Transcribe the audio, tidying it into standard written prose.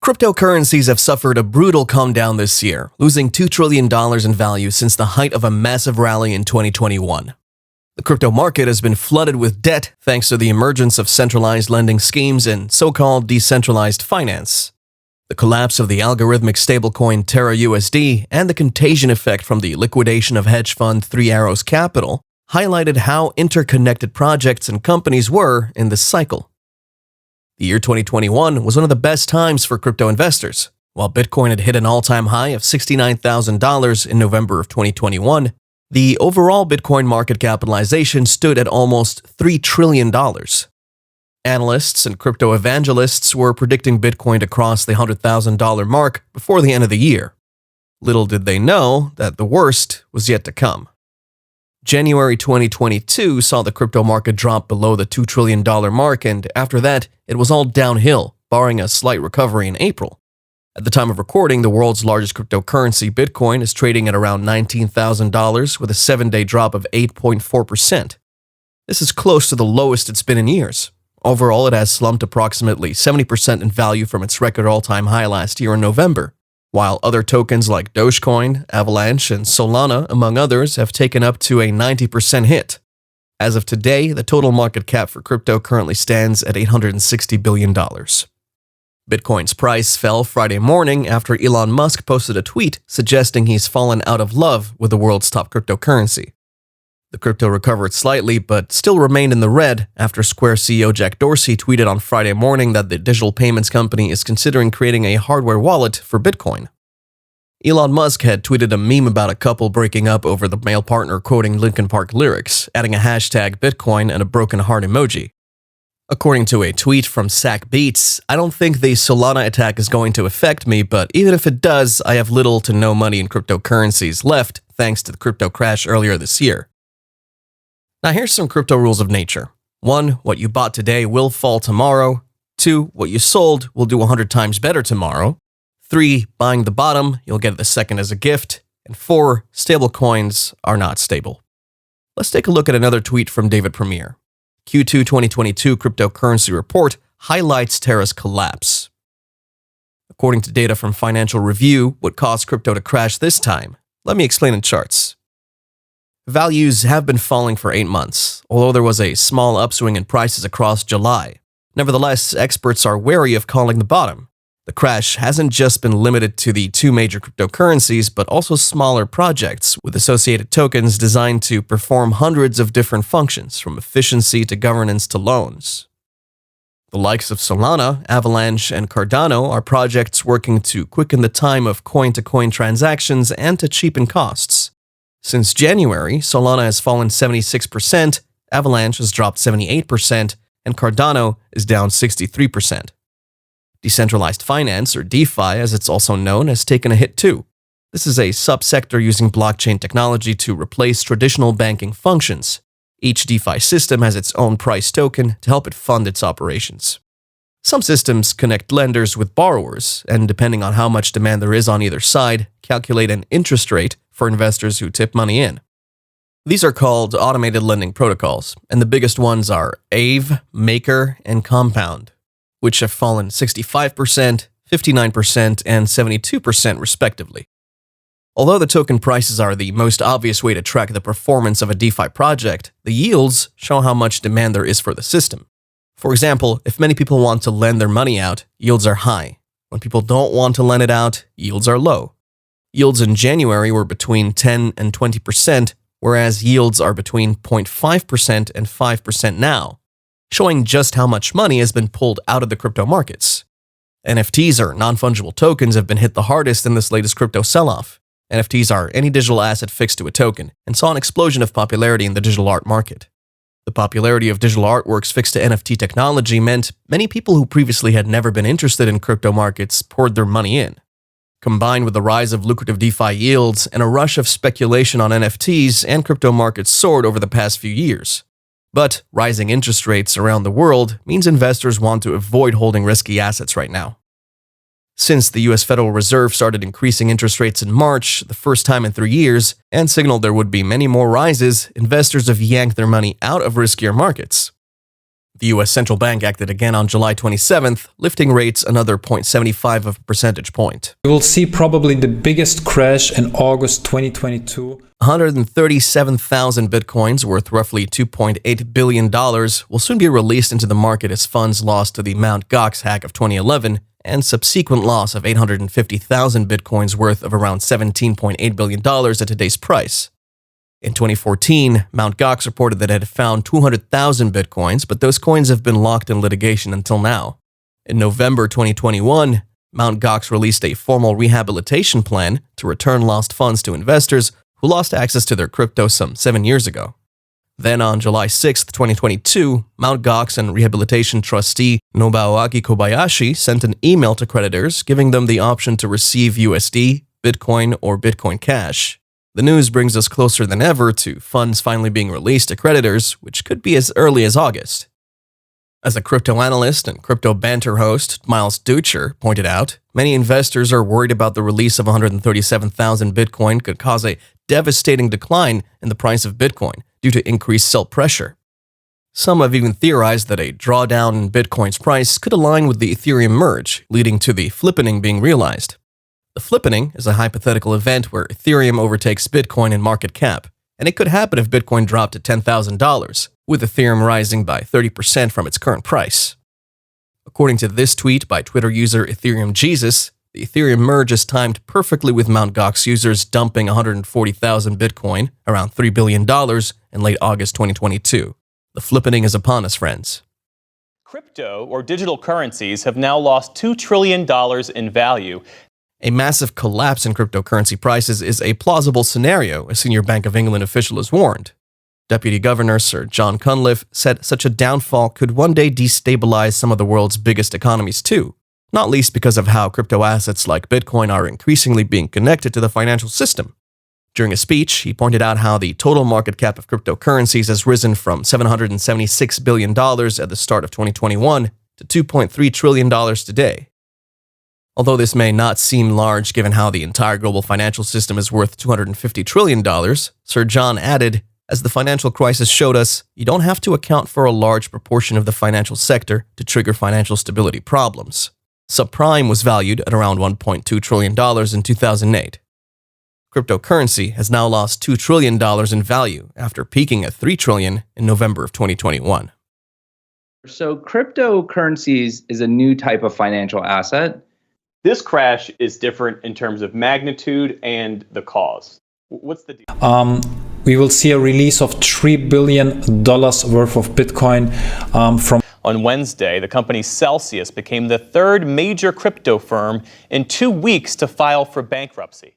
Cryptocurrencies have suffered a brutal come down this year, losing $2 trillion in value since the height of a massive rally in 2021. The crypto market has been flooded with debt thanks to the emergence of centralized lending schemes and so-called decentralized finance. The collapse of the algorithmic stablecoin Terra USD and the contagion effect from the liquidation of hedge fund Three Arrows Capital highlighted how interconnected projects and companies were in this cycle. The year 2021 was one of the best times for crypto investors. While Bitcoin had hit an all-time high of $69,000 in November of 2021, the overall Bitcoin market capitalization stood at almost $3 trillion. Analysts and crypto evangelists were predicting Bitcoin to cross the $100,000 mark before the end of the year. Little did they know that the worst was yet to come. January 2022 saw the crypto market drop below the $2 trillion mark, and after that, it was all downhill, barring a slight recovery in April. At the time of recording, the world's largest cryptocurrency, Bitcoin, is trading at around $19,000 with a 7-day drop of 8.4%. This is close to the lowest it's been in years. Overall, it has slumped approximately 70% in value from its record all-time high last year in November, while other tokens like Dogecoin, Avalanche, and Solana, among others, have taken up to a 90% hit. As of today, the total market cap for crypto currently stands at $860 billion. Bitcoin's price fell Friday morning after Elon Musk posted a tweet suggesting he's fallen out of love with the world's top cryptocurrency. The crypto recovered slightly, but still remained in the red after Square CEO Jack Dorsey tweeted on Friday morning that the digital payments company is considering creating a hardware wallet for Bitcoin. Elon Musk had tweeted a meme about a couple breaking up over the male partner quoting Linkin Park lyrics, adding a hashtag Bitcoin and a broken heart emoji. According to a tweet from Sack Beats, "I don't think the Solana attack is going to affect me, but even if it does, I have little to no money in cryptocurrencies left thanks to the crypto crash earlier this year." Now here's some crypto rules of nature. 1. What you bought today will fall tomorrow. 2. What you sold will do 100 times better tomorrow. 3. Buying the bottom, you'll get the second as a gift. And 4. Stablecoins are not stable. Let's take a look at another tweet from David Premier. Q2 2022 cryptocurrency report highlights Terra's collapse. According to data from Financial Review, what caused crypto to crash this time? Let me explain in charts. Values have been falling for 8 months, although there was a small upswing in prices across July. Nevertheless, experts are wary of calling the bottom. The crash hasn't just been limited to the 2 major cryptocurrencies, but also smaller projects with associated tokens designed to perform hundreds of different functions, from efficiency to governance to loans. The likes of Solana, Avalanche, and Cardano are projects working to quicken the time of coin-to-coin transactions and to cheapen costs. Since January, Solana has fallen 76%, Avalanche has dropped 78%, and Cardano is down 63%. Decentralized finance, or DeFi as it's also known, has taken a hit too. This is a subsector using blockchain technology to replace traditional banking functions. Each DeFi system has its own price token to help it fund its operations. Some systems connect lenders with borrowers, and depending on how much demand there is on either side, calculate an interest rate for investors who tip money in. These are called automated lending protocols, and the biggest ones are Aave, Maker, and Compound, which have fallen 65%, 59%, and 72% respectively. Although the token prices are the most obvious way to track the performance of a DeFi project, the yields show how much demand there is for the system. For example, if many people want to lend their money out, yields are high. When people don't want to lend it out, yields are low. Yields in January were between 10 and 20%, whereas yields are between 0.5% and 5% now, showing just how much money has been pulled out of the crypto markets. NFTs, or non-fungible tokens, have been hit the hardest in this latest crypto sell-off. NFTs are any digital asset fixed to a token, and saw an explosion of popularity in the digital art market. The popularity of digital artworks fixed to NFT technology meant many people who previously had never been interested in crypto markets poured their money in. Combined with the rise of lucrative DeFi yields and a rush of speculation on NFTs, and crypto markets soared over the past few years. But rising interest rates around the world means investors want to avoid holding risky assets right now. Since the US Federal Reserve started increasing interest rates in March, the first time in 3 years, and signaled there would be many more rises, investors have yanked their money out of riskier markets. The U.S. Central Bank acted again on July 27th, lifting rates another 0.75 of a percentage point. We will see probably the biggest crash in August 2022. 137,000 bitcoins, worth roughly $2.8 billion, will soon be released into the market as funds lost to the Mt. Gox hack of 2011 and subsequent loss of 850,000 bitcoins worth of around $17.8 billion at today's price. In 2014, Mt. Gox reported that it had found 200,000 bitcoins, but those coins have been locked in litigation until now. In November 2021, Mt. Gox released a formal rehabilitation plan to return lost funds to investors who lost access to their crypto some 7 years ago. Then on July 6, 2022, Mt. Gox and rehabilitation trustee Nobuaki Kobayashi sent an email to creditors giving them the option to receive USD, Bitcoin, or Bitcoin Cash. The news brings us closer than ever to funds finally being released to creditors, which could be as early as August. As a crypto analyst and crypto banter host, Miles Ducher, pointed out, many investors are worried about the release of 137,000 Bitcoin could cause a devastating decline in the price of Bitcoin due to increased sell pressure. Some have even theorized that a drawdown in Bitcoin's price could align with the Ethereum merge, leading to the flippening being realized. The flippening is a hypothetical event where Ethereum overtakes Bitcoin in market cap, and it could happen if Bitcoin dropped to $10,000, with Ethereum rising by 30% from its current price. According to this tweet by Twitter user Ethereum Jesus, the Ethereum merge is timed perfectly with Mt. Gox users dumping 140,000 Bitcoin, around $3 billion, in late August 2022. The flippening is upon us, friends. Crypto, or digital currencies, have now lost $2 trillion in value. A massive collapse in cryptocurrency prices is a plausible scenario, a senior Bank of England official has warned. Deputy Governor Sir John Cunliffe said such a downfall could one day destabilize some of the world's biggest economies too, not least because of how crypto assets like Bitcoin are increasingly being connected to the financial system. During a speech, he pointed out how the total market cap of cryptocurrencies has risen from $776 billion at the start of 2021 to $2.3 trillion today. Although this may not seem large given how the entire global financial system is worth $250 trillion, Sir John added, as the financial crisis showed us, you don't have to account for a large proportion of the financial sector to trigger financial stability problems. Subprime was valued at around $1.2 trillion in 2008. Cryptocurrency has now lost $2 trillion in value after peaking at $3 trillion in November of 2021. So cryptocurrencies is a new type of financial asset. This crash is different in terms of magnitude and the cause. What's the deal? We will see a release of $3 billion worth of Bitcoin from. On Wednesday, the company Celsius became the third major crypto firm in 2 weeks to file for bankruptcy.